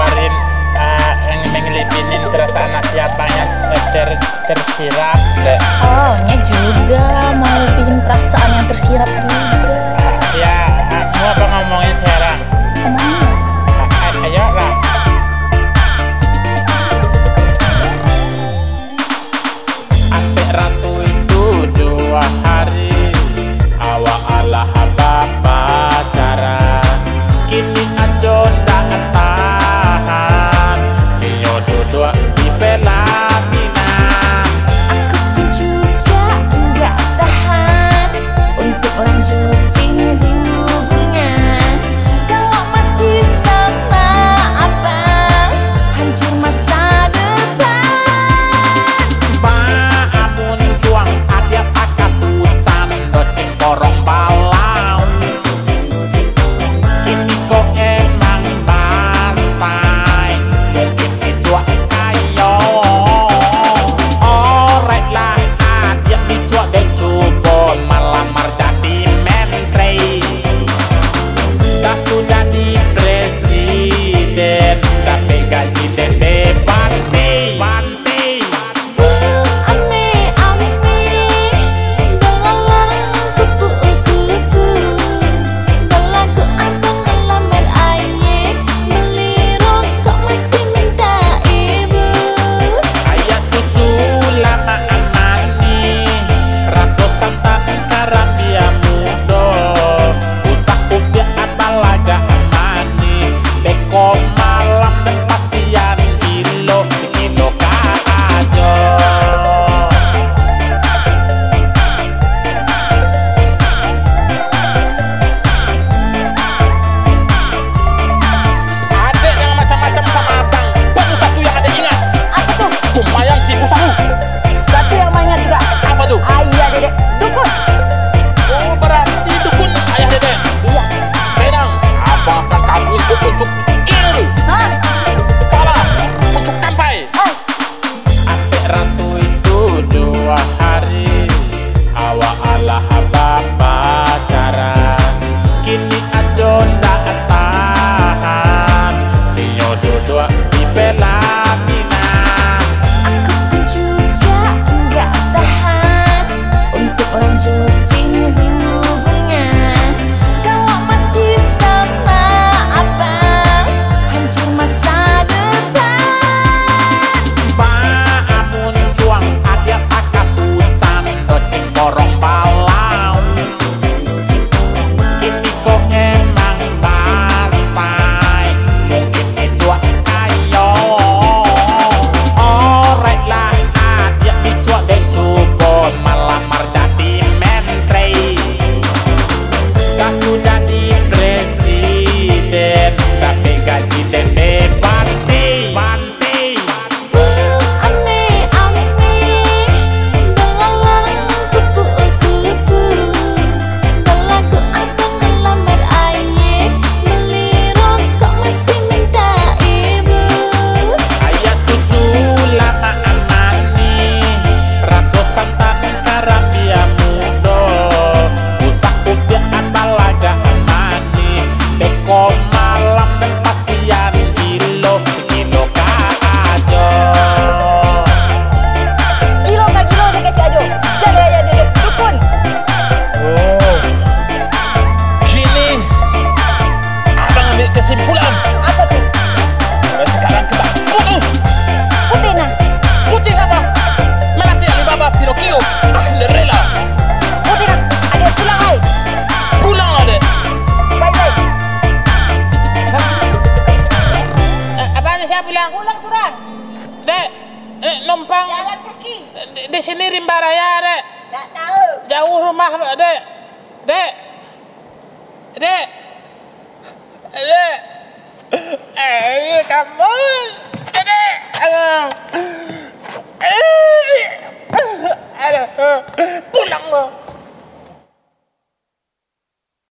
ngorin mengelipinin perasaan siapa yang tersirat. Oh, nya juga mau bikin perasaan yang tersirat juga. Ya, mau apa ngomongin sekarang? Emangnya? Ayo lah. Adik ratu itu 2 hari awak alah pacaran, kini aja ndak tahan dia duduk di pelaminan. Aku pun juga enggak tahan untuk lanjutin hubungan. Kalau masih sama abang, hancur masa depan. Amun juang ada pakat hujan docing porong balau, kini kok emang bansai mungkin iswa ayo orek lah aja iswa dan coba malamar jadi menteri. Dah sudah di presiden tapi gaji dede banti. Ayah susu lama amani rasa santan karambia mudo usah ubiak abalaga amani beko malam dan pastian ilo aja. Adek jangan macam-macam sama abang. Baru satu yang ada ingat. Apa tuh? Kumayang si usahu. Satu yang mainnya juga. Apa tuh? Ayah dedek dukun. Oh, berarti dukun ayah dede. Iya. Tenang, abang akan kawin ke pucuk il. Hah? Salah, pucuk kampai. Adik ratu itu 2 hari awak alah pacaran, kini aja ndak tahan dia duduk di pelaminan. Aku pun juga enggak tahan untuk lanjutin hubungan. Kalau masih sama abang, hancur masa depan. Amun juang ada pakat hujan docing porong balau, kini kok emang bansai mungkin iswa ayo orek lah aja iswa dan coba malamar jadi menteri. Dah sudah di presiden tapi gaji dede banti. Ayah susu lama amani rasa santan karambia mudo usah ubiak abalaga amani beko malam dan pastian ilo aja. Gilo kakek Ciajo. Jadi ayah dedek dukun. Oh, gini abang ambil kesimpulan. Apa tuh? Mulai sekarang kita putus. Putih nah. Putih apa? Melati Alibaba Pinocchio. Rela Putih nah. Ada pulang ay. pulang adek. Bye. Apaan siapa bilang? Pulang sudah. Dek, numpang Jalan kaki. di sini Rimba Raya, Dek. Tak tahu. Jauh rumah, Dek. Dek. Kamu. Dek. Aduh. Pulang lo.